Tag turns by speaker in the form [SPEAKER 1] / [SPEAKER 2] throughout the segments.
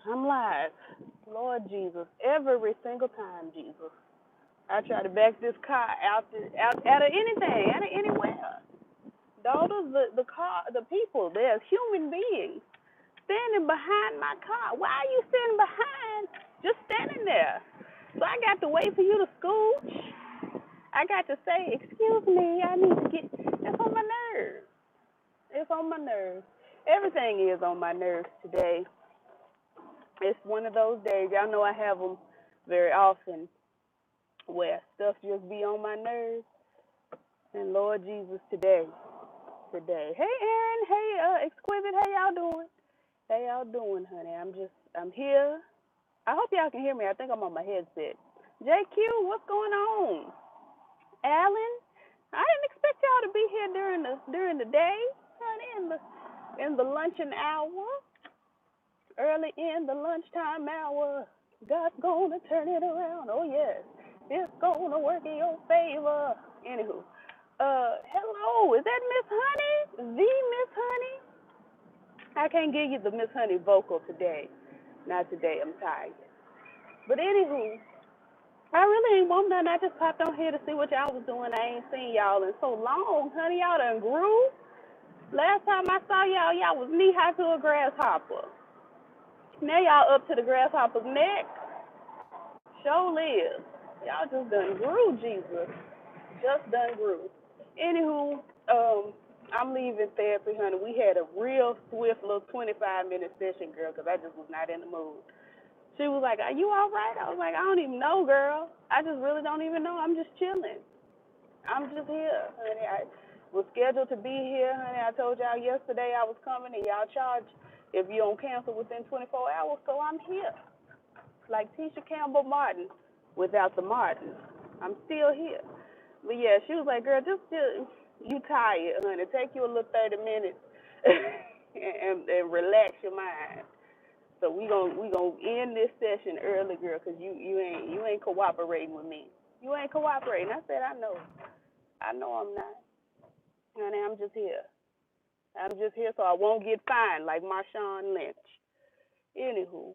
[SPEAKER 1] I'm live. Lord Jesus, every single time, Jesus. I try to back this car out of anything, out of anywhere. Daughters, the car, the people, they're human beings standing behind my car. Why are you standing behind? Just standing there. So I got to wait for you to scooch. I got to say, excuse me, I need to get. It's on my nerves. It's on my nerves. Everything is on my nerves today. It's one of those days. Y'all know I have them very often where stuff just be on my nerves. And Lord Jesus, today. Hey Aaron, hey Exquisite, how y'all doing? How y'all doing, honey? I'm here. I hope y'all can hear me. I think I'm on my headset. JQ, what's going on? Alan, I didn't expect y'all to be here during the day, honey, in the luncheon hour, early in the lunchtime hour. God's gonna turn it around. Oh yes, it's gonna work in your favor. Anywho, hello, is that Miss Honey? The Miss Honey? I can't give you the Miss Honey vocal today. Not today. I'm tired. But anywho, I really ain't want nothing. I just popped on here to see what y'all was doing. I ain't seen y'all in so long, honey. Y'all done grew. Last time I saw y'all was knee high to a grasshopper. Now y'all up to the grasshopper's neck. Sure live. Y'all just done grew, Jesus. Just done grew. Anywho, I'm leaving therapy, honey. We had a real swift little 25-minute session, girl, because I just was not in the mood. She was like, are you all right? I was like, I don't even know, girl. I just really don't even know. I'm just chilling. I'm just here, honey. I was scheduled to be here, honey. I told y'all yesterday I was coming, and y'all charge if you don't cancel within 24 hours, so I'm here. Like Tisha Campbell Martin without the Martin. I'm still here. But yeah, she was like, girl, just you tired, honey. Take you a little 30 minutes and relax your mind. So we gonna end this session early, girl, 'cause you ain't cooperating with me. You ain't cooperating. I said I know. I know I'm not. Honey, I'm just here. I'm just here so I won't get fined like Marshawn Lynch. Anywho,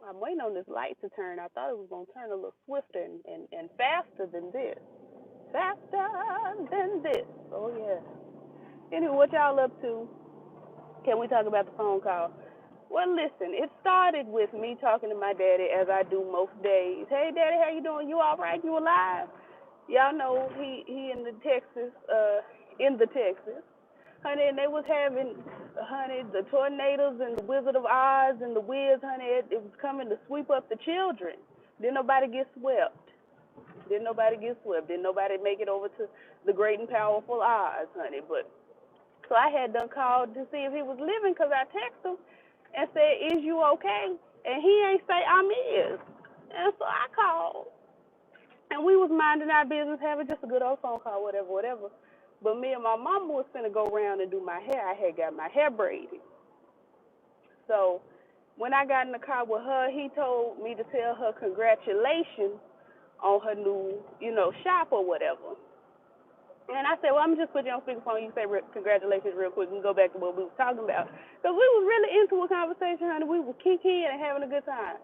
[SPEAKER 1] I'm waiting on this light to turn. I thought it was gonna turn a little swifter and faster than this. Faster than this. Oh yeah. Anyway, what y'all up to? Can we talk about the phone call? Well, listen, it started with me talking to my daddy as I do most days. Hey, daddy, how you doing? You all right? You alive? Y'all know he in the Texas, honey, and they was having, honey, the tornadoes and the Wizard of Oz and the Wiz, honey, it was coming to sweep up the children. Didn't nobody get swept. Didn't nobody get swept. Didn't nobody make it over to the great and powerful Oz, honey. But so I had done called to see if he was living because I texted him and said, is you okay? And he ain't say, I'm is. And so I called. And we was minding our business, having just a good old phone call, whatever. But me and my mama was finna go around and do my hair. I had got my hair braided. So when I got in the car with her, he told me to tell her congratulations on her new, shop or whatever. And I said, well, I'm just put you on speakerphone. You say congratulations real quick and go back to what we was talking about. Because we was really into a conversation, honey. We was kikiing and having a good time.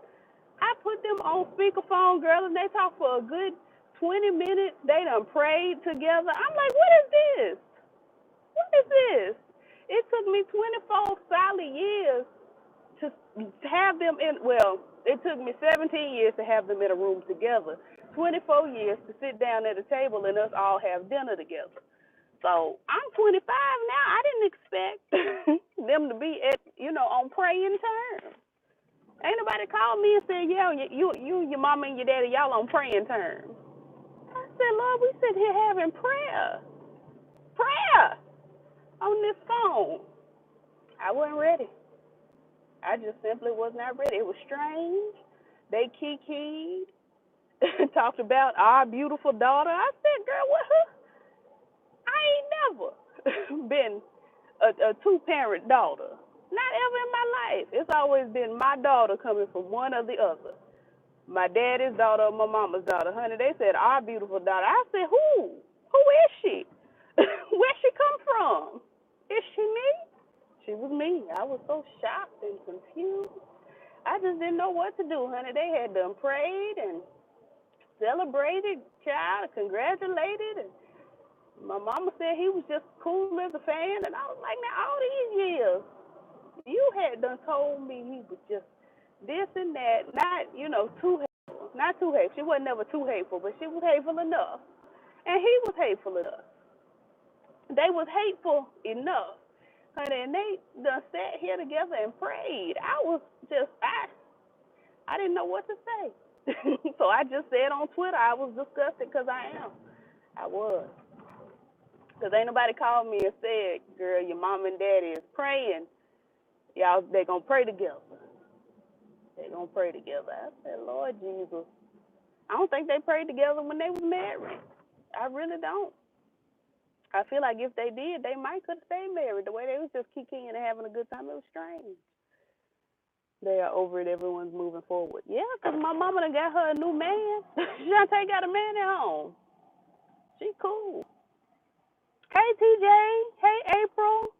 [SPEAKER 1] I put them on speakerphone, girl, and they talked for a good 20 minutes. They done prayed together. I'm like, what is this? What is this? It took me 24 solid years to have them it took me 17 years to have them in a room together. 24 years to sit down at a table and us all have dinner together. So I'm 25 now. I didn't expect them to be on praying terms. Ain't nobody called me and said, yeah, you, your mama and your daddy, y'all on praying terms. I said, Lord, we sit here having prayer on this phone. I wasn't ready. I just simply was not ready. It was strange. They kikied, talked about our beautiful daughter. I said, girl, what? I ain't never been a two-parent daughter. Not ever in my life. It's always been my daughter coming from one or the other. My daddy's daughter or my mama's daughter. Honey, they said our beautiful daughter. I said, who? Who is she? Where she come from? Is she me? She was me. I was so shocked and confused. I just didn't know what to do, honey. They had done prayed and celebrated, child, congratulated, and my mama said he was just cool as a fan, and I was like, now all these years, you had done told me he was just this and that, not, too hateful. Not too hateful. She wasn't never too hateful, but she was hateful enough. And he was hateful enough. They was hateful enough. Honey, and they done sat here together and prayed. I didn't know what to say. So I just said on Twitter I was disgusted because I am. I was. Because ain't nobody called me and said, girl, your mom and daddy is praying. Y'all, they going to pray together. They going to pray together. I said, Lord Jesus. I don't think they prayed together when they was married. I really don't. I feel like if they did, they might could have stayed married. The way they was just kicking and having a good time, it was strange. They are over it. Everyone's moving forward. Yeah, 'cause my mama done got her a new man. Shantae got a man at home. She cool. Hey, TJ. Hey, April.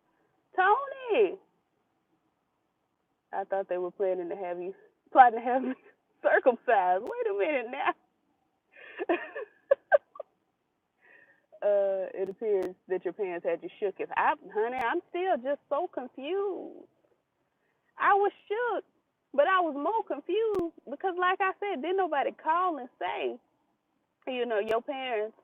[SPEAKER 1] Tony. I thought they were plotting to have you circumcised. Wait a minute now. It appears that your parents had you shook. Honey, I'm still just so confused. I was shook, but I was more confused because, like I said, didn't nobody call and say, your parents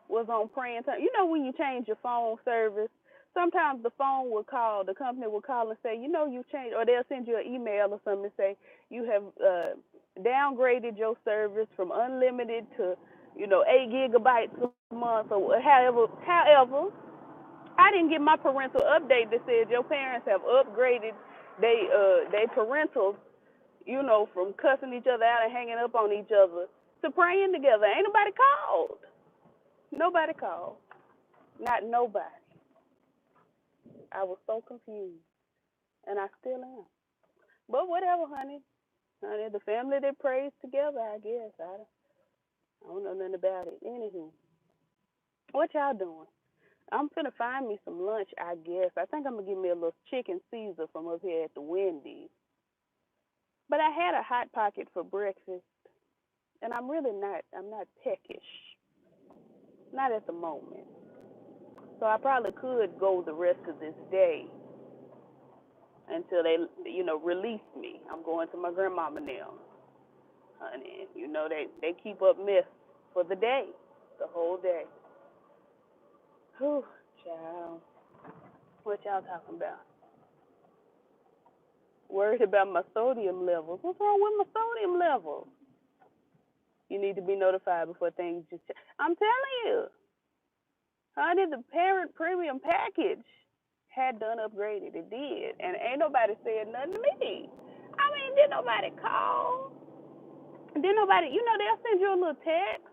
[SPEAKER 1] was on praying time. When you change your phone service, sometimes the company will call and say, you changed, or they'll send you an email or something and say you have downgraded your service from unlimited to 8 gigabytes a month or however. I didn't get my parental update that said your parents have upgraded they parentals, from cussing each other out and hanging up on each other to praying together. Ain't nobody called. Nobody called. Not nobody. I was so confused. And I still am. But whatever, honey. Honey, the family that prays together, I guess. I don't know nothing about it. Anywho, what y'all doing? I'm finna find me some lunch, I guess. I think I'm gonna give me a little chicken Caesar from up here at the Wendy's. But I had a hot pocket for breakfast, and I'm not peckish. Not at the moment. So I probably could go the rest of this day until they, release me. I'm going to my grandmama now, honey. They keep up mess for the day, the whole day. Whew, child. What y'all talking about? Worried about my sodium levels. What's wrong with my sodium levels? You need to be notified before things just change. I'm telling you, honey, the parent premium package had done upgraded. It did. And ain't nobody said nothing to me. I mean, did nobody call? Did nobody, they'll send you a little text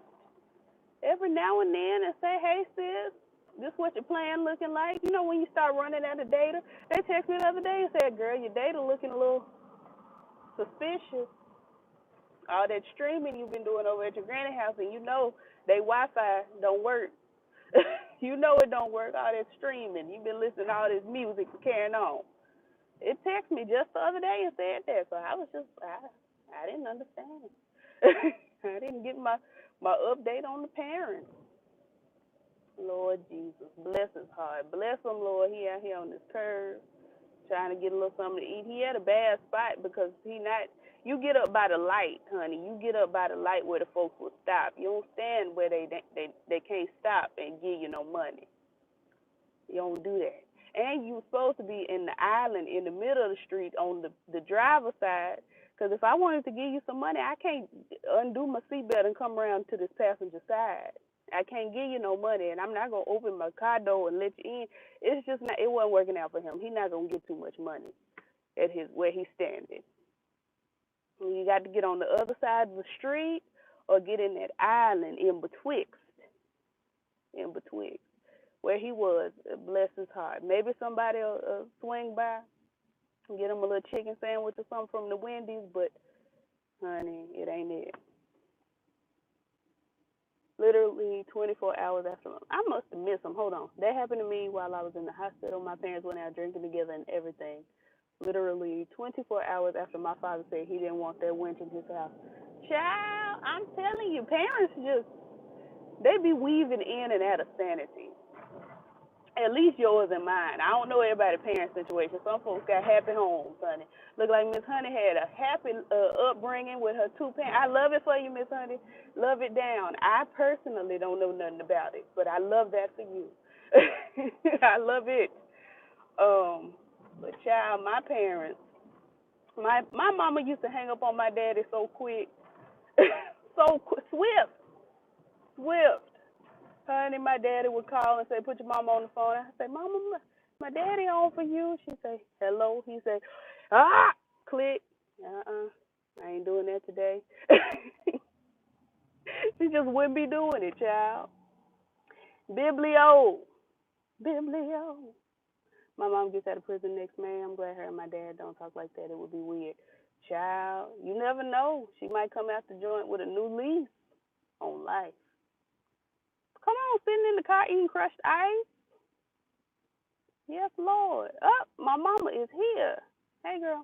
[SPEAKER 1] every now and then and say, hey, sis, this what your plan looking like. When you start running out of data, they text me the other day and said, girl, your data looking a little suspicious. All that streaming you've been doing over at your granny house, and they Wi-Fi don't work. It don't work. All that streaming, you've been listening to all this music and carrying on. It texted me just the other day and said that, so I didn't understand. I didn't get my update on the parents. Lord Jesus, bless his heart. Bless him, Lord. He out here on this curve trying to get a little something to eat. He had a bad spot because you get up by the light, honey. You get up by the light where the folks will stop. You don't stand where they can't stop and give you no money. You don't do that. And you're supposed to be in the island in the middle of the street on the driver's side. Because if I wanted to give you some money, I can't undo my seatbelt and come around to this passenger side. I can't give you no money, and I'm not gonna open my car door and let you in. It's just not. It wasn't working out for him. He's not gonna get too much money at where he's standing. You got to get on the other side of the street or get in that island in betwixt where he was. Bless his heart. Maybe somebody will swing by and get him a little chicken sandwich or something from the Wendy's, but honey, it ain't it. Literally 24 hours after. I must have missed them. Hold on. That happened to me while I was in the hospital. My parents went out drinking together and everything. Literally 24 hours after my father said he didn't want that wench in his house. Child, I'm telling you, parents just, they be weaving in and out of sanity. At least yours and mine. I don't know everybody's parent situation. Some folks got happy homes, honey. Look like Miss Honey had a happy upbringing with her two parents. I love it for you, Miss Honey. Love it down. I personally don't know nothing about it, but I love that for you. I love it. Um, but child, my parents, my mama used to hang up on my daddy so quick, swift, swift. Honey, my daddy would call and say, "Put your mama on the phone." I say, "Mama, my daddy on for you." She say, "Hello." He say, "Ah, click." I ain't doing that today. She just wouldn't be doing it, child. Biblio, Biblio. My mom gets out of prison next May. I'm glad her and my dad don't talk like that. It would be weird. Child, you never know. She might come out the joint with a new lease on life. Come on, sitting in the car eating crushed ice. Yes, Lord. Oh, my mama is here. Hey, girl.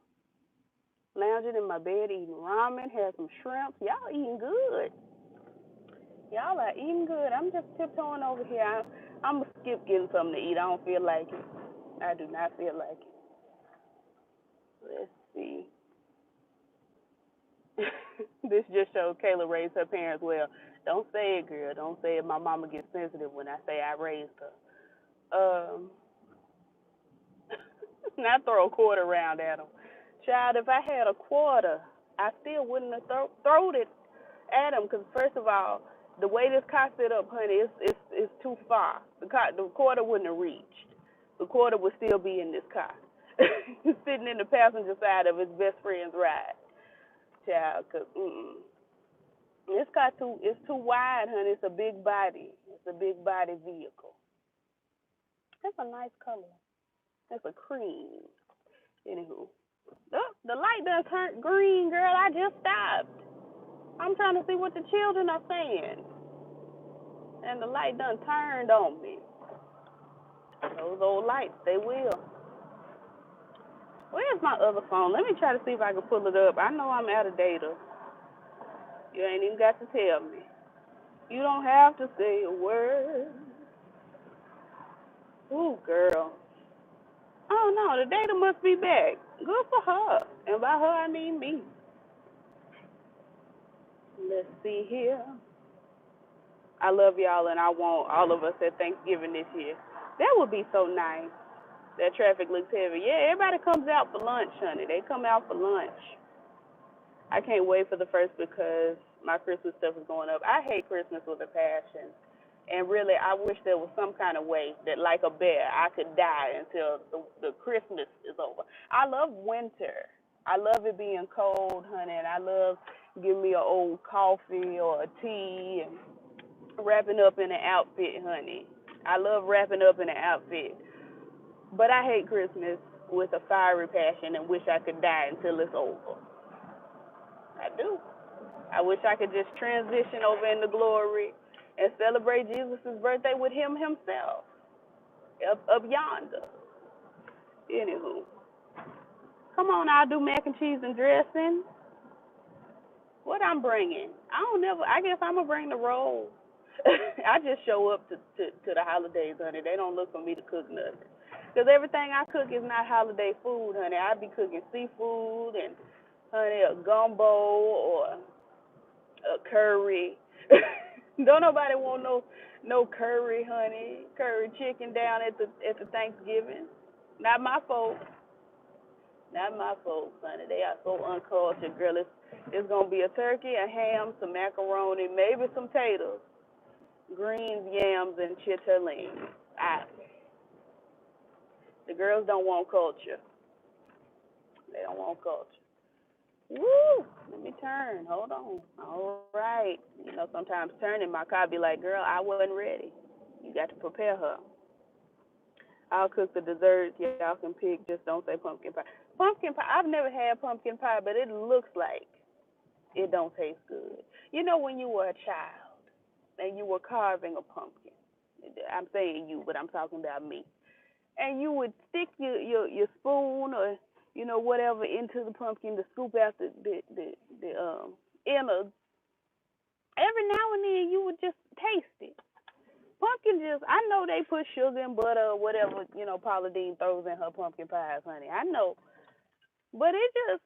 [SPEAKER 1] Lounging in my bed eating ramen, had some shrimp. Y'all eating good. Y'all are eating good. I'm just tiptoeing over here. I'm going to skip getting something to eat. I don't feel like it. I do not feel like it. Let's see. This just shows Kayla raised her parents well. Don't say it, girl. Don't say it. My mama gets sensitive when I say I raised her. Not throw a quarter around at him. Child, if I had a quarter, I still wouldn't have thrown it at him because, first of all, the way this car set up, honey, it's too far. The quarter wouldn't have reached. The quarter would still be in this car, sitting in the passenger side of his best friend's ride. Child, cause this car it's too wide, honey. It's a big body. It's a big body vehicle. That's a nice color. That's a cream. Anywho, oh, the light does turn green, girl. I just stopped. I'm trying to see what the children are saying, and the light done turned on me. Those old lights, they will. Where's my other phone? Let me try to see if I can pull it up. I know I'm out of data. You ain't even got to tell me. You don't have to say a word. Ooh, girl. Oh, no, the data must be back. Good for her. And by her, I mean me. Let's see here. I love y'all, and I want all of us at Thanksgiving this year. That would be so nice. That traffic looks heavy. Yeah, everybody comes out for lunch, honey. They come out for lunch. I can't wait for the first because my Christmas stuff is going up. I hate Christmas with a passion. And really, I wish there was some kind of way that, like a bear, I could die until the Christmas is over. I love winter. I love it being cold, honey, and I love giving me an old coffee or a tea and wrapping up in an outfit, honey. I love wrapping up in an outfit. But I hate Christmas with a fiery passion and wish I could die until it's over. I do. I wish I could just transition over into glory and celebrate Jesus' birthday with him himself up yonder. Anywho, come on, I'll do mac and cheese and dressing. What I'm bringing? I guess I'm going to bring the rolls. I just show up to the holidays, honey. They don't look for me to cook nothing. Because everything I cook is not holiday food, honey. I be cooking seafood and, honey, a gumbo or a curry. Don't nobody want no curry, honey. Curry chicken down at the Thanksgiving. Not my folks. Not my folks, honey. They are so uncultured, girl. It's gonna be a turkey, a ham, some macaroni, maybe some taters, greens, yams, and chitterlings. The girls don't want culture. They don't want culture. Woo! Let me turn. Hold on. All right. You know, sometimes turning my car be like, girl, I wasn't ready. You got to prepare her. I'll cook the desserts. Y'all can pick. Just don't say pumpkin pie. Pumpkin pie. I've never had pumpkin pie, but it looks like it don't taste good. You know, when you were a child and you were carving a pumpkin. I'm saying you, but I'm talking about me. And you would stick your spoon or whatever into the pumpkin to scoop out the innards. Every now and then you would just taste it. Pumpkin just, I know they put sugar and butter or whatever, Paula Deen throws in her pumpkin pies, honey. I know. But it just,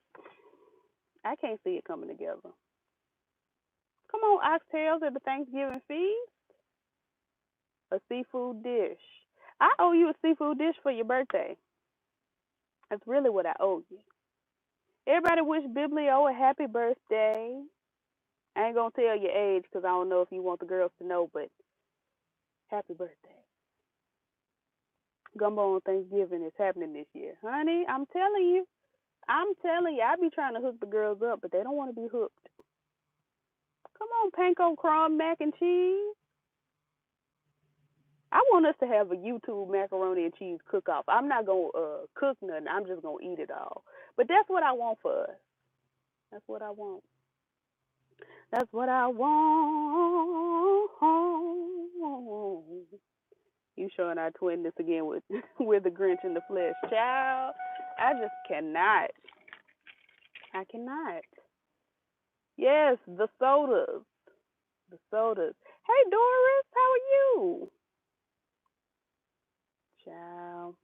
[SPEAKER 1] I can't see it coming together. Come on, oxtails at the Thanksgiving feast. A seafood dish. I owe you a seafood dish for your birthday. That's really what I owe you. Everybody wish Biblio a happy birthday. I ain't gonna tell your age because I don't know if you want the girls to know, but happy birthday. Gumbo on Thanksgiving is happening this year. Honey, I'm telling you. I be trying to hook the girls up, but they don't want to be hooked. Come on, panko crumb mac and cheese. I want us to have a YouTube macaroni and cheese cook-off. I'm not going to cook nothing. I'm just going to eat it all. But that's what I want for us. That's what I want. That's what I want. You showing our twin this again with the Grinch in the flesh. Child, I just cannot. I cannot. Yes, the sodas. The sodas. Hey, Doris, how are you? Child.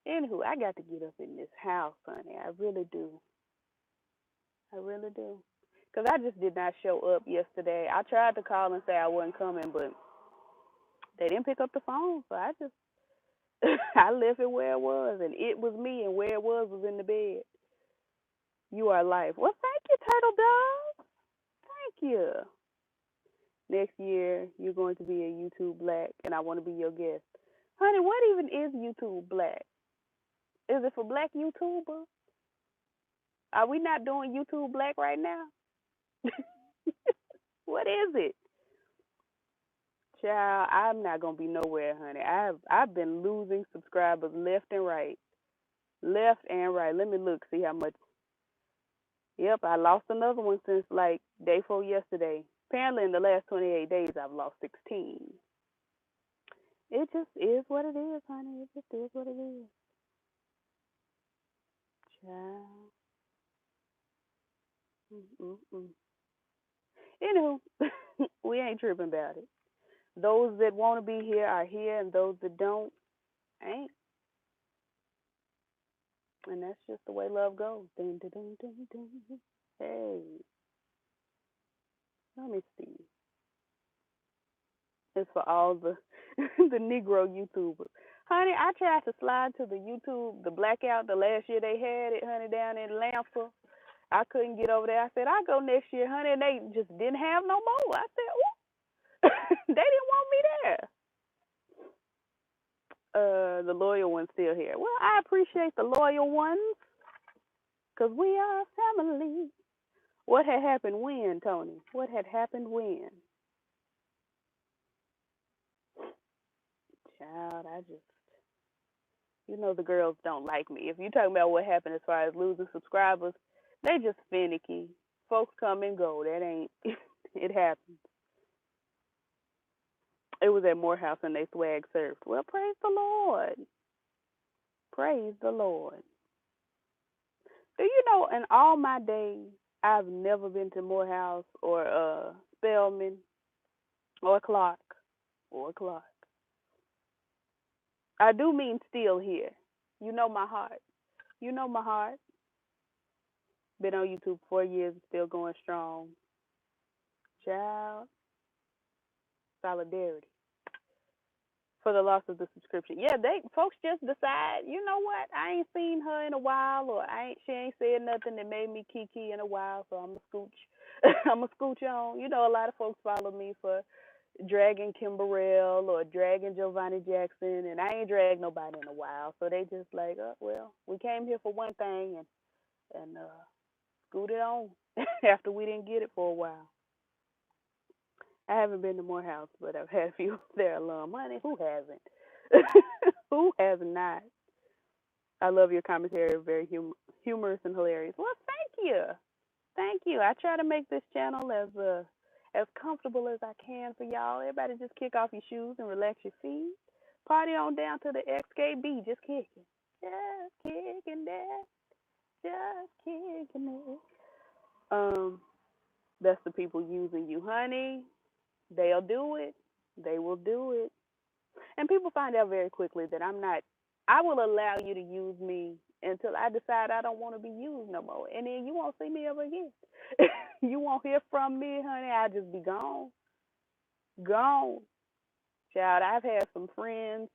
[SPEAKER 1] Anywho, I got to get up in this house, honey. I really do. I really do. Because I just did not show up yesterday. I tried to call and say I wasn't coming, but they didn't pick up the phone. So I just, I left it where it was. And it was me, and where it was in the bed. You are life. Well, thank you, Turtle Dove. Thank you. Next year, you're going to be a YouTube Black, and I want to be your guest. Honey, what even is YouTube Black? Is it for Black YouTubers? Are we not doing YouTube Black right now? What is it? Child, I'm not gonna be nowhere, honey. I've been losing subscribers left and right. Left and right. Let me look, see how much. Yep, I lost another one since like day 4 yesterday. Apparently in the last 28 days I've lost 16. It just is what it is, honey. It just is what it is. Child. Anywho, we ain't tripping about it. Those that want to be here are here, and those that don't ain't. And that's just the way love goes. Ding, ding, ding, ding, ding. Hey, let me see. It's for all the the Negro YouTubers. Honey, I tried to slide to the YouTube, the blackout, the last year they had it, honey, down in Lampa. I couldn't get over there. I said, I'll go next year, honey, and they just didn't have no more. I said, ooh. They didn't want me there. The loyal one's still here. Well, I appreciate the loyal ones, because we are family. What had happened when, Tony? What had happened when? Child, the girls don't like me. If you're talking about what happened as far as losing subscribers, they just finicky. Folks come and go. That ain't, it happens. It was at Morehouse and they swag surfed. Well, praise the Lord. Praise the Lord. Do you know, in all my days, I've never been to Morehouse or Spelman or Clark. I do mean still here. You know my heart. You know my heart. Been on YouTube 4 years, still going strong. Child. Solidarity. For the loss of the subscription. Yeah, folks just decide, you know what? I ain't seen her in a while, or she ain't said nothing that made me kiki in a while, so I'm a scooch. I'm a scooch on. You know, a lot of folks follow me for dragging Kimberell or dragging Giovanni Jackson, and I ain't dragged nobody in a while, so they just like, oh, well, we came here for one thing and scooted on after we didn't get it for a while. I haven't been to Morehouse, but I've had a few of their alum. Honey, who hasn't? Who has not? I love your commentary. Very humorous and hilarious. Well, thank you. Thank you. I try to make this channel as comfortable as I can for y'all. Everybody just kick off your shoes and relax your feet. Party on down to the XKB. Just kicking. Yeah, kicking that. Just kicking it. That's the people using you, honey. They'll do it. They will do it. And people find out very quickly that I'm not, I will allow you to use me until I decide I don't want to be used no more. And then you won't see me ever again. You won't hear from me, honey. I'll just be gone. Gone. Child, I've had some friends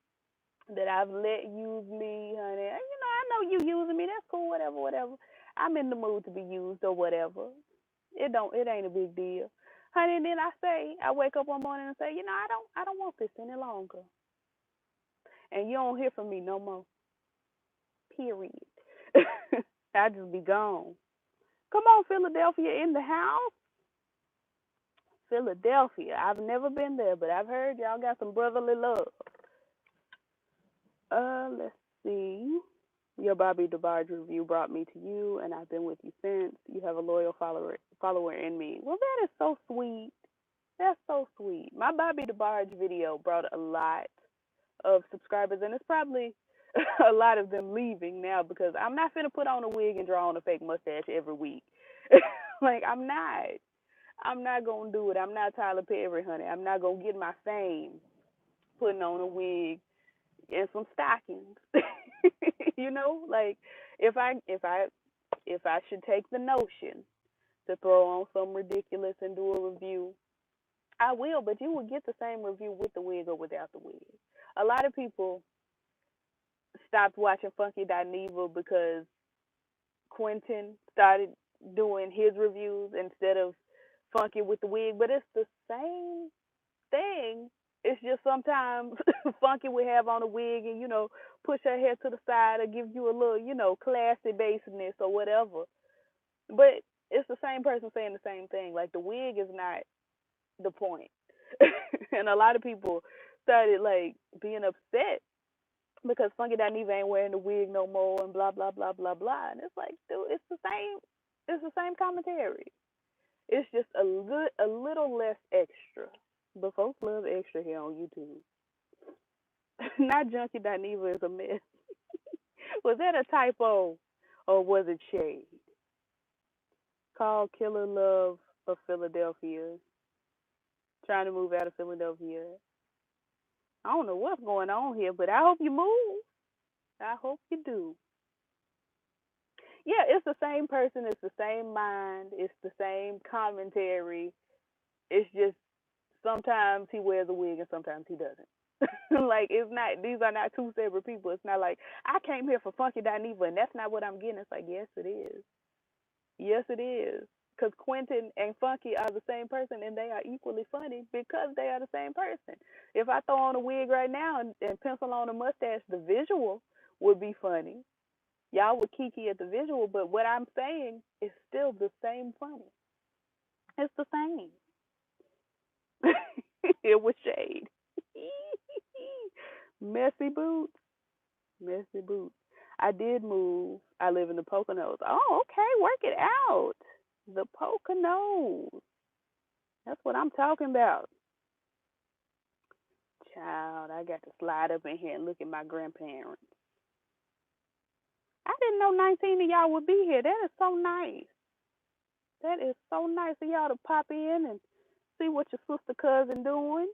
[SPEAKER 1] that I've let use me, honey. I know you using me. That's cool, whatever, whatever. I'm in the mood to be used or whatever. It ain't a big deal. Honey, and then I wake up one morning and say, I don't want this any longer. And you don't hear from me no more. Period. I just be gone. Come on, Philadelphia in the house. Philadelphia. I've never been there, but I've heard y'all got some brotherly love. Let's see. Your Bobby DeBarge review brought me to you, and I've been with you since. You have a loyal follower in me. Well, that is so sweet. That's so sweet. My Bobby DeBarge video brought a lot of subscribers, and it's probably a lot of them leaving now because I'm not finna put on a wig and draw on a fake mustache every week. Like I'm not. I'm not gonna do it. I'm not Tyler Perry, honey. I'm not gonna get my fame putting on a wig and some stockings. Like if I should take the notion to throw on some ridiculous and do a review, I will, but you will get the same review with the wig or without the wig. A lot of people stopped watching Funky Dineva because Quentin started doing his reviews instead of Funky with the wig, but it's the same thing. It's just sometimes Funky would have on a wig and, push her hair to the side or give you a little, classy baseness or whatever. But it's the same person saying the same thing. Like the wig is not the point. And a lot of people started like being upset because Funky Dineva ain't wearing the wig no more and blah blah blah blah blah. And it's like, dude, it's the same. It's the same commentary. It's just a little less extra. But folks love extra here on YouTube. Not Junkie Dineva is a mess. Was that a typo or was it shade? Call Killer Love of Philadelphia. Trying to move out of Philadelphia. I don't know what's going on here, but I hope you move. I hope you do. Yeah, it's the same person. It's the same mind. It's the same commentary. It's just sometimes he wears a wig and sometimes he doesn't. Like it's not. These are not two separate people. It's not like I came here for Funky Dineva and that's not what I'm getting. It's like yes, it is. Yes, it is. Because Quentin and Funky are the same person and they are equally funny because they are the same person. If I throw on a wig right now and pencil on a mustache, the visual would be funny. Y'all would kiki at the visual, but what I'm saying is still the same funny. It's the same. It was shade. Messy boots. Messy boots. I did move. I live in the Poconos. Oh, okay. Work it out. The Poconos. That's what I'm talking about. Child, I got to slide up in here and look at my grandparents. I didn't know 19 of y'all would be here. That is so nice. That is so nice of y'all to pop in and see what your sister cousin doing.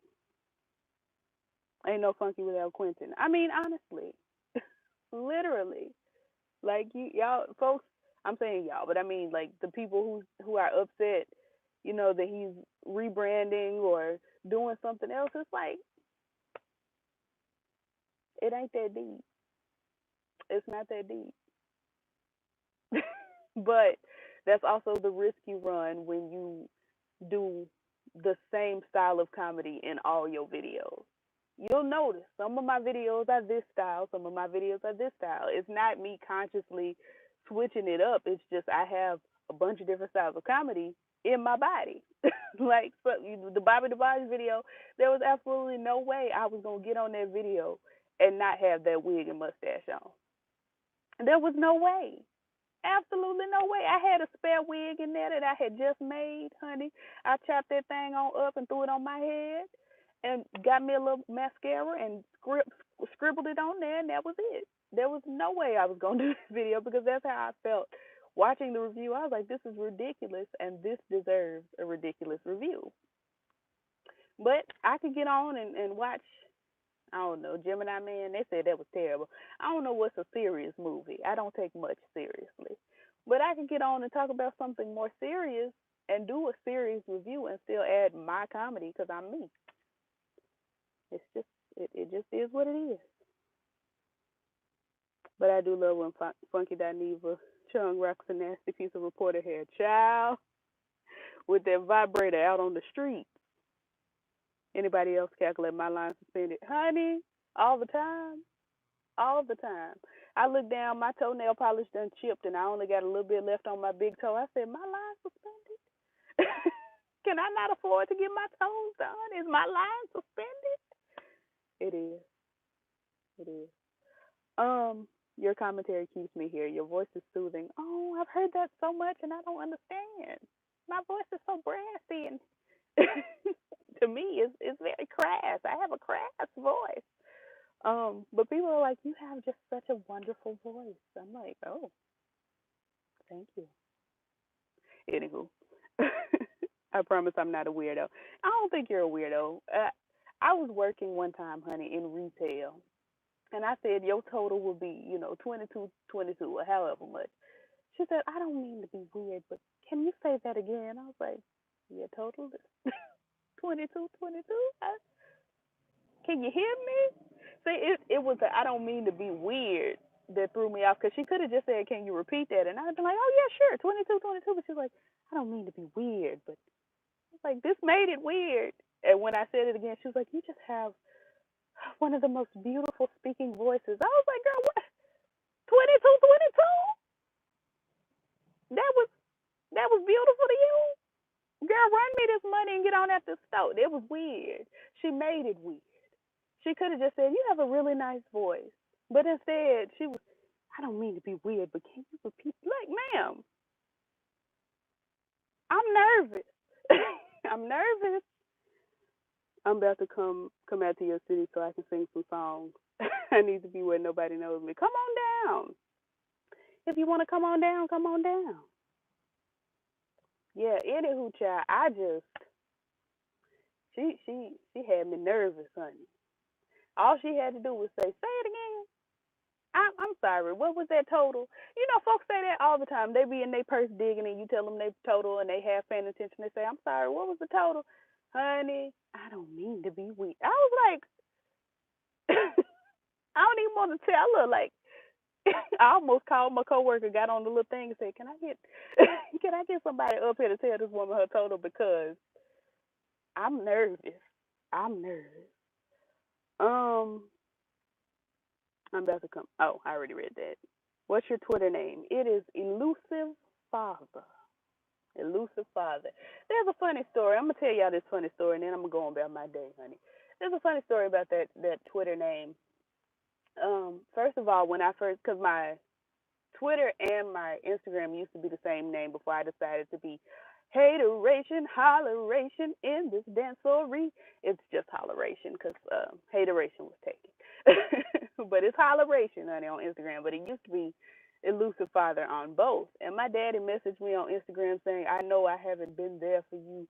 [SPEAKER 1] Ain't no Funky without Quentin. I mean, honestly, literally, like y'all folks. I'm saying y'all, but I mean like the people who are upset, that he's rebranding or doing something else. It's like it ain't that deep. It's not that deep. But that's also the risk you run when you do the same style of comedy in all your videos. You'll notice some of my videos are this style, some of my videos are this style. It's not me consciously switching it up. It's just I have a bunch of different styles of comedy in my body. Like so the Bobby DeBarge video, there was absolutely no way I was gonna get on that video and not have that wig and mustache on. There was no way. Absolutely no way. I had a spare wig in there that I had just made, honey. I chopped that thing on up and threw it on my head and got me a little mascara and scribbled it on there, and that was it. there was no way I was gonna do this video because that's how I felt watching the review. I was like, this is ridiculous, and this deserves a ridiculous review. But I could get on and watch. I don't know, Gemini Man. They said that was terrible. I don't know what's a serious movie. I don't take much seriously, but I could get on and talk about something more serious and do a serious review and still add my comedy because I'm me. It's just it just is what it is. But I do love when Funky Dineva Chung rocks a nasty piece of reporter hair, child, with that vibrator out on the street. Anybody else calculate my line suspended? Honey, all the time. All the time. I look down, my toenail polish done chipped, and I only got a little bit left on my big toe. I said, my line suspended? Can I not afford to get my toes done? Is my line suspended? It is. It is. Your commentary keeps me here. Your voice is soothing. Oh, I've heard that so much, and I don't understand. My voice is so brassy, and to me, it's very crass. I have a crass voice. But people are like, you have just such a wonderful voice. I'm like, oh, thank you. Anywho, I promise I'm not a weirdo. I don't think you're a weirdo. I was working one time, honey, in retail, and I said your total will be, 22, or however much. She said, I don't mean to be weird, but can you say that again? I was like, your total is 22. Can you hear me? See, it was I don't mean to be weird that threw me off because she could have just said, can you repeat that? And I'd been like, oh, yeah, sure, 22. But she was like, I don't mean to be weird, but it's like, this made it weird. And when I said it again, she was like, you just have one of the most beautiful speaking voices. I was like, girl, what? 22? That was beautiful to you? Girl, run me this money and get on at the store. It was weird. She made it weird. She could have just said, you have a really nice voice. But instead, she was, I don't mean to be weird, but can you repeat? Like, ma'am, I'm nervous. I'm nervous. I'm about to come out to your city so I can sing some songs. I need to be where nobody knows me. Come on down. If you want to come on down, come on down. Yeah, anywho, child, she had me nervous, honey. All she had to do was say it again. I'm sorry. What was that total? Folks say that all the time. They be in their purse digging, and you tell them they total, and they half paying attention. They say, I'm sorry. What was the total? Honey, I don't mean to be weak. I was like, I don't even want to tell her. Like, I almost called my coworker, got on the little thing, and said, can I get, can I get somebody up here to tell this woman her total because I'm nervous. I'm nervous. Um, I'm about to come. Oh, I already read that. What's your Twitter name? It is Elusive Father. Elusive Father. There's a funny story. I'm gonna tell y'all this funny story, and then I'm gonna go on about my day, honey. There's a funny story about that Twitter name. First of all, when I first, cause my Twitter and my Instagram used to be the same name before I decided to be hateration, holleration in this dancery. It's just holleration because hateration was taken. But it's holleration, honey, on Instagram. But it used to be Elusive Father on both. And my daddy messaged me on Instagram saying, I know I haven't been there for you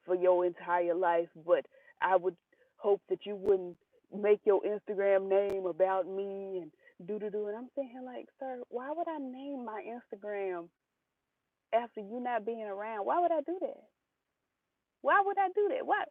[SPEAKER 1] for your entire life, but I would hope that you wouldn't make your Instagram name about me and do. And I'm saying, like, sir, why would I name my Instagram after you not being around? Why would I do that? Why would I do that? Why?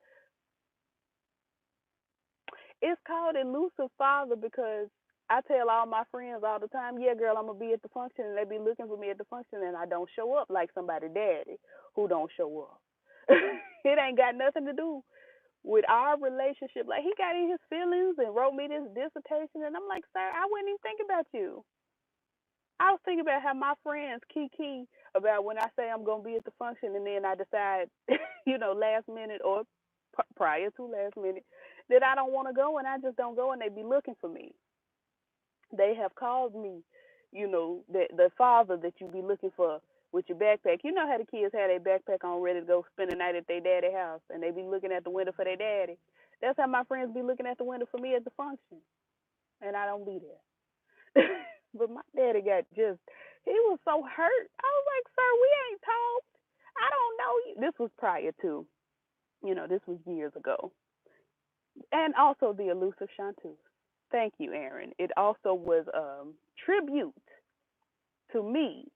[SPEAKER 1] It's called Elusive Father because I tell all my friends all the time, yeah, girl, I'm going to be at the function, and they be looking for me at the function, and I don't show up like somebody daddy who don't show up. It ain't got nothing to do with our relationship. Like, he got in his feelings and wrote me this dissertation, and I'm like, sir, I wouldn't even think about you. I was thinking about how my friends kiki about when I say I'm going to be at the function, and then I decide, last minute or prior to last minute, that I don't want to go, and I just don't go, and they be looking for me. They have called me, the father that you be looking for with your backpack. You know how the kids have their backpack on ready to go spend the night at their daddy's house, and they be looking at the window for their daddy. That's how my friends be looking at the window for me at the function, and I don't be there. But my daddy he was so hurt. I was like, sir, we ain't talked. I don't know you. This was prior to, this was years ago. And also the elusive Chanteuse. Thank you, Aaron. It also was tribute to me,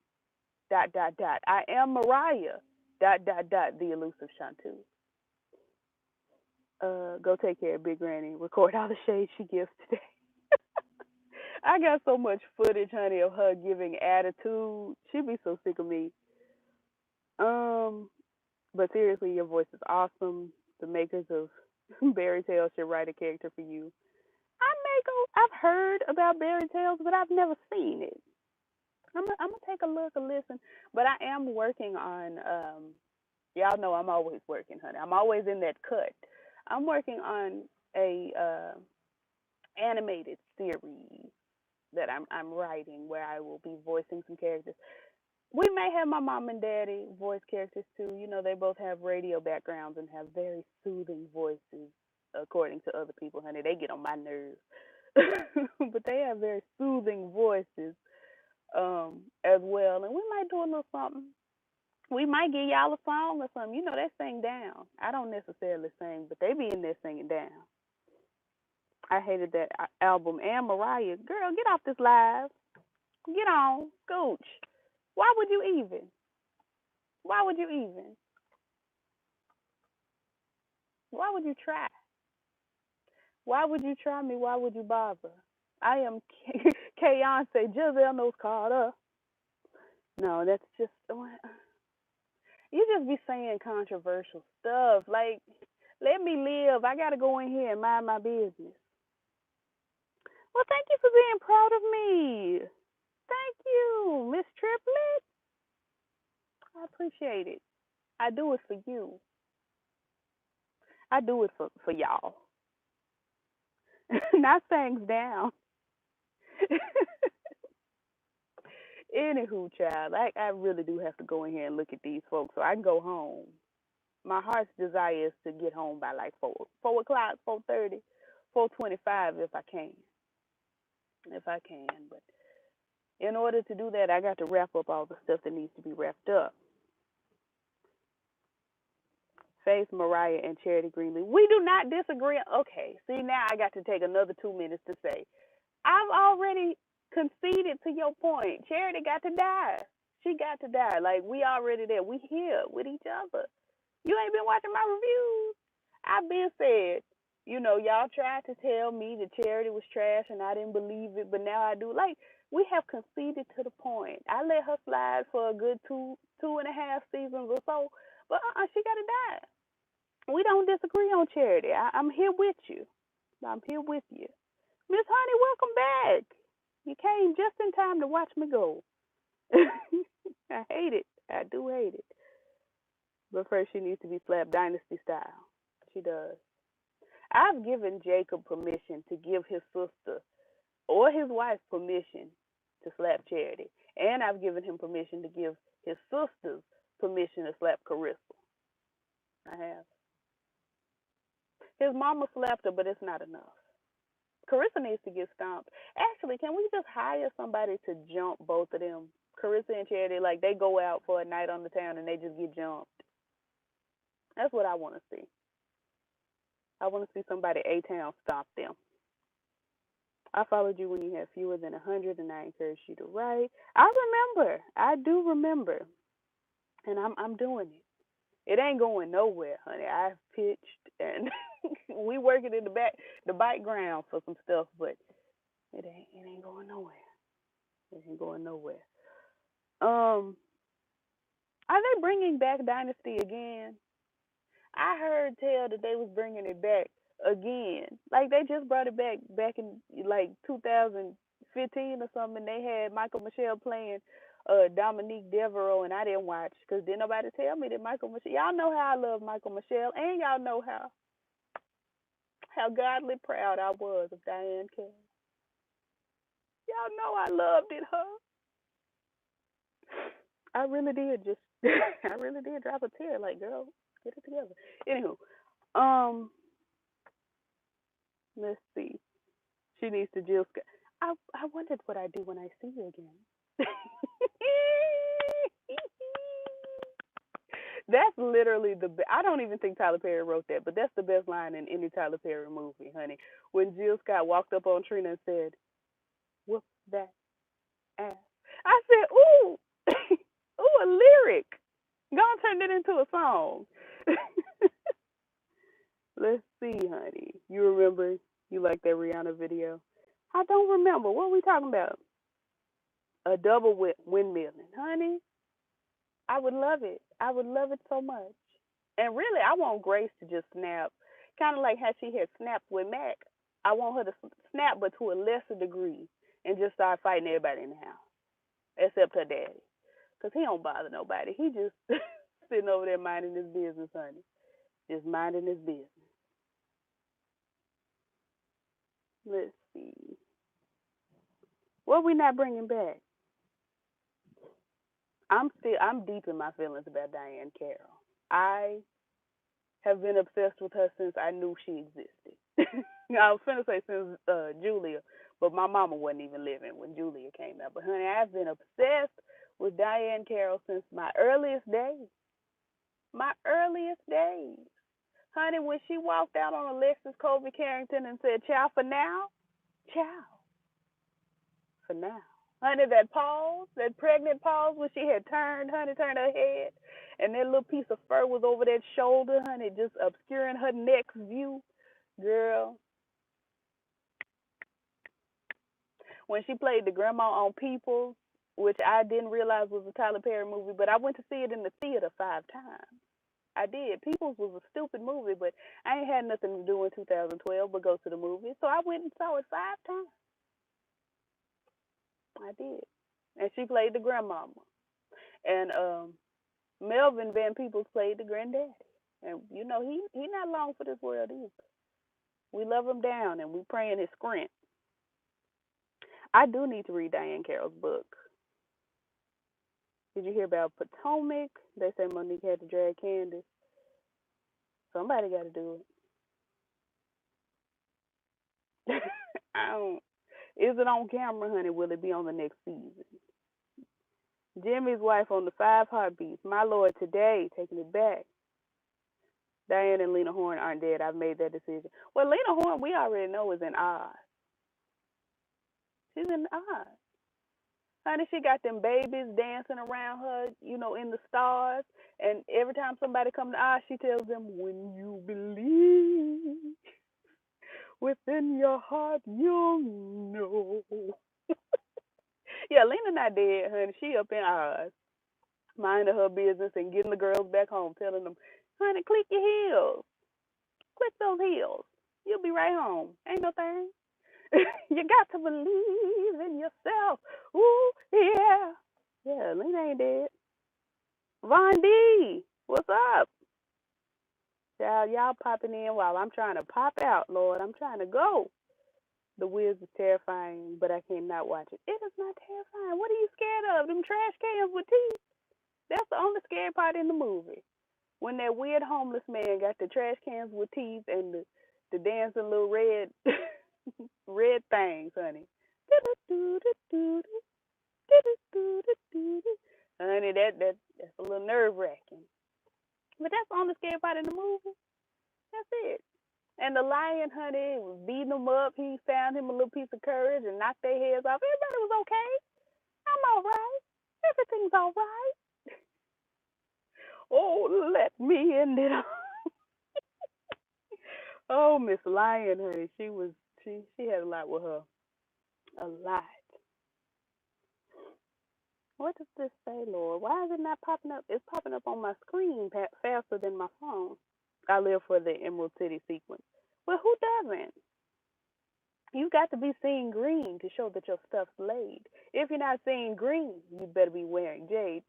[SPEAKER 1] dot, dot, dot. I am Mariah, dot, dot, dot, the elusive Chanteuse. Go take care of Big Granny. Record all the shade she gives today. I got so much footage, honey, of her giving attitude. She'd be so sick of me. But seriously, your voice is awesome. The makers of Berry Tales should write a character for you. I've heard about Berry Tales, but I've never seen it. I'm gonna take a look, a listen. But I am working on. Y'all know I'm always working, honey. I'm always in that cut. I'm working on a animated series that I'm writing where I will be voicing some characters. We may have my mom and daddy voice characters too. They both have radio backgrounds and have very soothing voices, according to other people, honey. They get on my nerves. But they have very soothing voices as well. And we might do a little something. We might give y'all a song or something. They sing down. I don't necessarily sing, but they be in there singing down. I hated that album. And Mariah, girl, get off this live. Get on. Scooch. Why would you even? Why would you even? Why would you try? Why would you try me? Why would you bother? I am Beyonce. Giselle knows Carter. No, that's just you just be saying controversial stuff. Like, let me live. I gotta go in here and mind my business. Well, thank you for being proud of me. Thank you, Miss Triplet. I appreciate it. I do it for you. I do it for y'all. Not things down. Anywho, child, I really do have to go in here and look at these folks so I can go home. My heart's desire is to get home by like 4 o'clock, 4:30, 4:25 if I can. If I can, but in order to do that, I got to wrap up all the stuff that needs to be wrapped up. Faith, Mariah, and Charity Greenlee. We do not disagree. Okay, see, now I got to take another 2 minutes to say, I've already conceded to your point. Charity got to die. She got to die. Like, we already there. We here with each other. You ain't been watching my reviews. I've been said, y'all tried to tell me that Charity was trash and I didn't believe it, but now I do. Like, we have conceded to the point. I let her slide for a good two and a half seasons or so, but she got to die. We don't disagree on Charity. I'm here with you. I'm here with you. Miss Honey, welcome back. You came just in time to watch me go. I hate it. I do hate it. But first, she needs to be slapped Dynasty style. She does. I've given Jacob permission to give his sister or his wife permission to slap Charity. And I've given him permission to give his sisters permission to slap Carissa. I have. His mama slapped her, but it's not enough. Carissa needs to get stomped. Actually, can we just hire somebody to jump both of them? Carissa and Charity, like, they go out for a night on the town and they just get jumped. That's what I want to see. I want to see somebody A-Town stomp them. I followed you when you had fewer than 100, and I encouraged you to write. I remember. I do remember. And I'm doing it. It ain't going nowhere, honey. I've pitched, and we working in the background for some stuff, but it ain't going nowhere. It ain't going nowhere. Are they bringing back Dynasty again? I heard tell that they was bringing it back again. Like, they just brought it back in like 2015 or something. They had Michael Michelle playing Dominique Devereaux, and I didn't watch because didn't nobody tell me that Michael Michelle. Y'all know how I love Michael Michelle, and y'all know how godly proud I was of Diane Kelly. Y'all know I loved it, huh? I really did I really did drop a tear. Like, girl, get it together. Anywho, let's see. She needs to Jill Scott. I wondered what I do when I see you again. That's literally I don't even think Tyler Perry wrote that, but that's the best line in any Tyler Perry movie, honey. When Jill Scott walked up on Trina and said, "Whoop that ass," I said, "Ooh, ooh, a lyric. Go and turn it into a song." Let's see, honey. You remember you like that Rihanna video? I don't remember. What are we talking about? A double windmilling, honey. I would love it. I would love it so much. And really, I want Grace to just snap, kind of like how she had snapped with Mac. I want her to snap, but to a lesser degree, and just start fighting everybody in the house, except her daddy, cause he don't bother nobody. He just sitting over there minding his business, honey, just minding his business. Let's see, what we not bringing back? I'm deep in my feelings about Diane Carroll. I have been obsessed with her since I knew she existed. I was finna say since Julia, but my mama wasn't even living when Julia came out. But honey, I've been obsessed with Diane Carroll since my earliest days. My earliest days. Honey, when she walked out on Alexis Colby Carrington and said, "Ciao for now," ciao for now. Honey, that pause, that pregnant pause when she had turned her head, and that little piece of fur was over that shoulder, honey, just obscuring her next view. Girl, when she played the grandma on People, which I didn't realize was a Tyler Perry movie, but I went to see it in the theater 5 times. I did. Peoples was a stupid movie, but I ain't had nothing to do in 2012 but go to the movie, so I went and saw it 5 times. I did. And she played the grandmama. And Melvin Van Peebles played the granddaddy. And you know, he not long for this world either. We love him down and we praying his script. I do need to read Diane Carroll's book. Did you hear about Potomac? They say Monique had to drag Candace. Somebody got to do it. I don't. Is it on camera, honey? Will it be on the next season? Jimmy's wife on the 5 Heartbeats. My Lord, today, taking it back. Diane and Lena Horne aren't dead. I've made that decision. Well, Lena Horne, we already know, is in Oz. She's in Oz. Honey, she got them babies dancing around her, you know, in the stars. And every time somebody comes to Oz, she tells them, "When you believe within your heart, you'll know." Yeah, Lena not dead, honey. She up in Oz, minding her business and getting the girls back home, telling them, "Honey, click your heels. Click those heels. You'll be right home. Ain't no thing." You got to believe in yourself. Ooh, yeah. Yeah, Lena ain't dead. Von D, what's up? Y'all popping in while I'm trying to pop out, Lord. I'm trying to go. The Wiz is terrifying, but I cannot watch it. It is not terrifying. What are you scared of? Them trash cans with teeth? That's the only scary part in the movie. When that weird homeless man got the trash cans with teeth and the dancing little red red things, honey. Honey, that's a little nerve wracking. But that's the only scary part in the movie. That's it. And the lion, honey, was beating him up. He found him a little piece of courage and knocked their heads off. Everybody was okay. I'm all right. Everything's all right. Oh, let me end it. Oh, Miss Lion, honey, she had a lot with her. A lot. What does this say, Lord? Why is it not popping up? It's popping up on my screen faster than my phone. I live for the Emerald City sequence. Well, who doesn't? You got to be seeing green to show that your stuff's laid. If you're not seeing green, you better be wearing jade.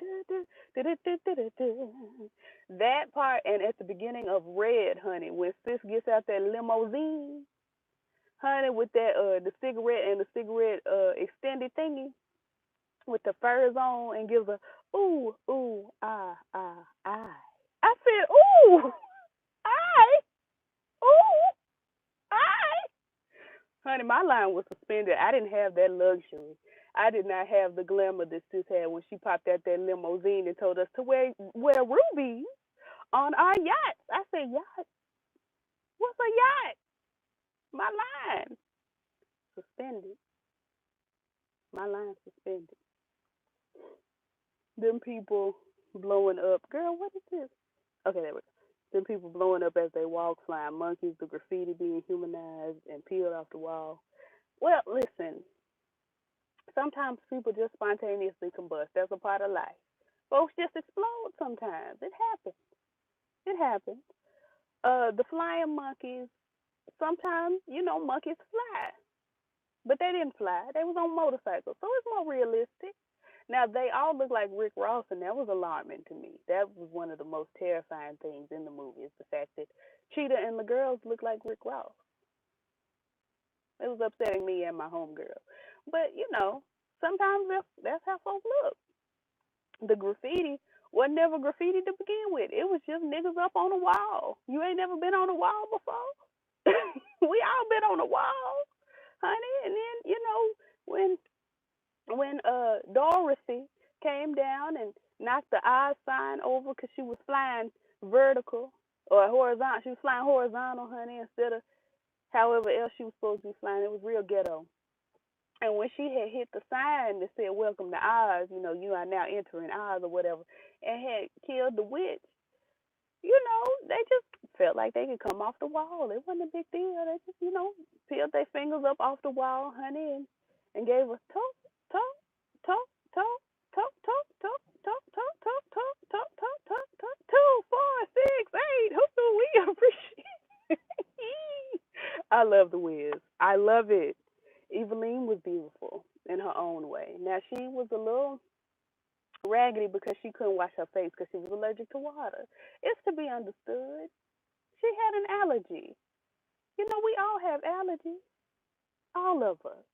[SPEAKER 1] That part, and at the beginning of Red, honey, when Sis gets out that limousine, honey, with that the cigarette and the cigarette extended thingy with the furs on, and gives a ooh ooh ah. I said ooh I ooh I. Honey, my line was suspended. I didn't have that luxury. I did not have the glamour that sis had when she popped out that limousine and told us to wear rubies on our yachts. I said, yacht? What's a yacht? My line suspended. My line suspended. Them people blowing up. Girl, what is this? Okay, there we go. Them people blowing up as they walk, flying monkeys, the graffiti being humanized and peeled off the wall. Well, listen, sometimes people just spontaneously combust. That's a part of life. Folks just explode sometimes. It happens. It happens. The flying monkeys, sometimes, monkeys fly. But they didn't fly. They was on motorcycles. So it's more realistic. Now they all look like Rick Ross, and that was alarming to me. That was one of the most terrifying things in the movie is the fact that Cheetah and the girls look like Rick Ross. It was upsetting me and my homegirl. But sometimes that's how folks look. The graffiti wasn't never graffiti to begin with. It was just niggas up on a wall. You ain't never been on a wall before? We all been on a wall, honey. And then when Dorothy came down and knocked the I sign over because she was flying vertical or horizontal. She was flying horizontal, honey, instead of however else she was supposed to be flying. It was real ghetto. And when she had hit the sign that said "Welcome to Oz," you are now entering Oz or whatever, and had killed the witch, they just felt like they could come off the wall. It wasn't a big deal. They just, peeled their fingers up off the wall, honey, and gave us toe, toe, toe, toe, toe, toe, toe, toe, toe, toe, toe, toe, toe, toe, toe, 2, 4, 6, 8. Who do we appreciate? I love the Wiz. I love it. Eveline was beautiful in her own way. Now she was a little raggedy because she couldn't wash her face because she was allergic to water. It's to be understood. She had an allergy. We all have allergies. All of us.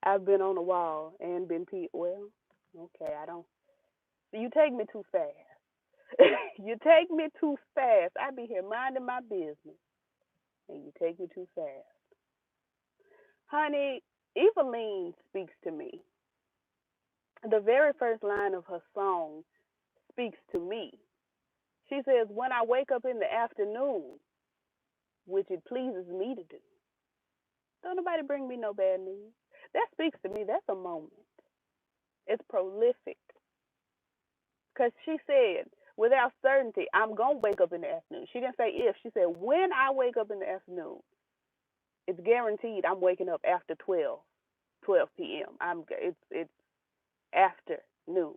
[SPEAKER 1] I've been on the wall and been well, okay, I don't. You take me too fast. You take me too fast. I be here minding my business, and you take me too fast. Honey, Eveline speaks to me. The very first line of her song speaks to me. She says, "When I wake up in the afternoon, which it pleases me to do, don't nobody bring me no bad news." That speaks to me. That's a moment. It's prolific. Because she said, without certainty, I'm going to wake up in the afternoon. She didn't say if. She said, when I wake up in the afternoon, it's guaranteed I'm waking up after 12 p.m. It's afternoon.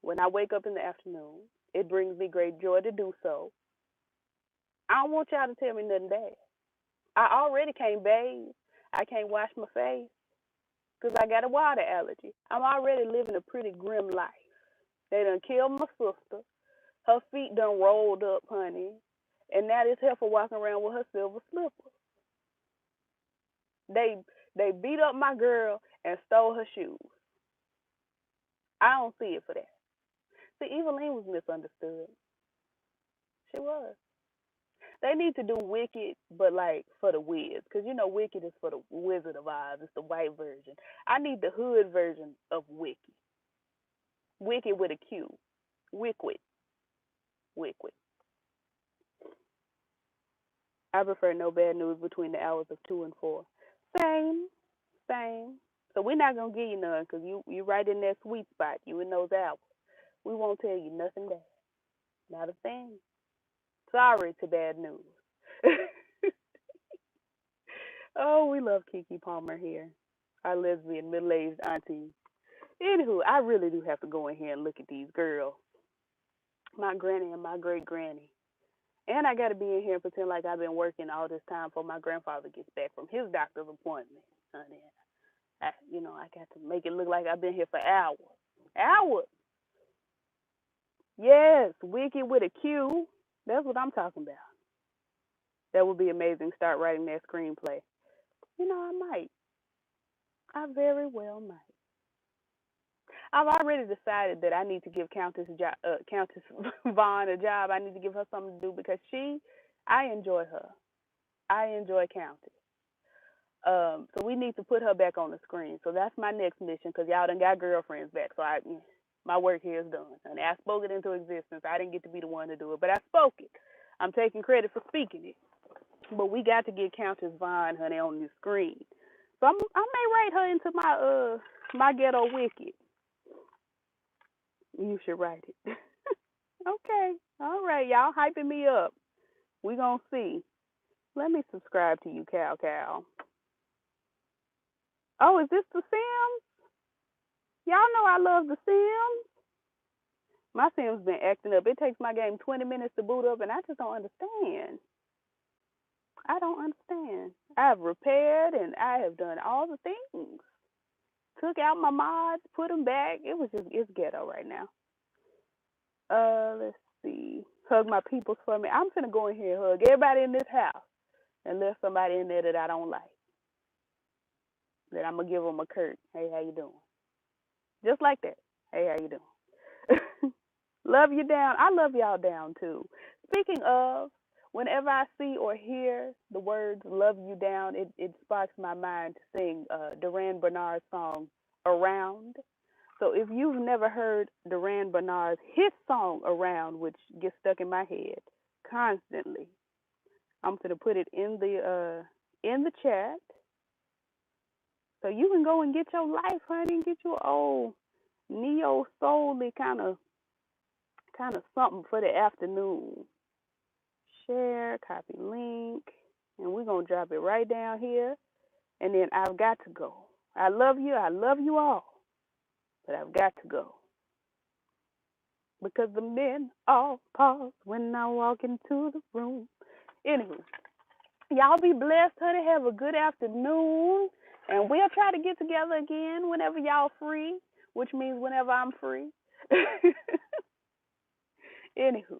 [SPEAKER 1] When I wake up in the afternoon, it brings me great joy to do so. I don't want y'all to tell me nothing bad. I already can't bathe. I can't wash my face because I got a water allergy. I'm already living a pretty grim life. They done killed my sister. Her feet done rolled up, honey. And now this heifer walking around with her silver slippers. They beat up my girl and stole her shoes. I don't see it for that. See, Eveline was misunderstood. She was. They need to do Wicked, but like for the Wiz, because Wicked is for the Wizard of Oz. It's the white version. I need the hood version of Wicked. Wicked with a Q. Wicked. Wicked. I prefer no bad news between the hours of 2 and 4. Same. So we're not gonna give you none, because you right in that sweet spot. You in those hours. We won't tell you nothing bad. Not a thing. Sorry to bad news. Oh, we love Keke Palmer here, our lesbian middle-aged auntie. Anywho, I really do have to go in here and look at these girls. My granny and my great granny. And I got to be in here and pretend like I've been working all this time before my grandfather gets back from his doctor's appointment. Honey, I got to make it look like I've been here for hours. Hours. Yes, Wicked with a Q. That's what I'm talking about. That would be amazing. Start writing that screenplay. I might. I very well might. I've already decided that I need to give Countess Vaughn a job. I need to give her something to do because I enjoy her. I enjoy counting. So we need to put her back on the screen. So that's my next mission because y'all done got girlfriends back. So my work here is done. And I spoke it into existence. I didn't get to be the one to do it, but I spoke it. I'm taking credit for speaking it. But we got to get Countess Vaughn, honey, on the screen. So I may write her into my ghetto wicked. You should write it. Okay. All right, y'all hyping me up. We gonna see. Let me subscribe to you, Cal. Oh, is this The Sims? Y'all know I love The Sims. My Sims been acting up. It takes my game 20 minutes to boot up, and I just don't understand. I don't understand. I've repaired and I have done all the things. Took out my mods, put them back. It's ghetto right now. Let's see. Hug my peoples for me. I'm finna go in here and hug everybody in this house, and there's somebody in there that I don't like. That I'm gonna give them a curt. Hey, how you doing? Just like that. Hey, how you doing? Love you down. I love y'all down too. Speaking of, whenever I see or hear the words "love you down," it sparks my mind to sing Duran Bernard's song "Around." So if you've never heard Duran Bernard's his song "Around," which gets stuck in my head constantly, I'm gonna put it in the chat, so you can go and get your life, honey, get your old neo soul-y kind of something for the afternoon. Share, copy link, and we're gonna drop it right down here. And then I've got to go. I love you all, but I've got to go because the men all pause when I walk into the room. Anywho, y'all be blessed, honey. Have a good afternoon, and we'll try to get together again whenever y'all free, which means whenever I'm free. Anywho.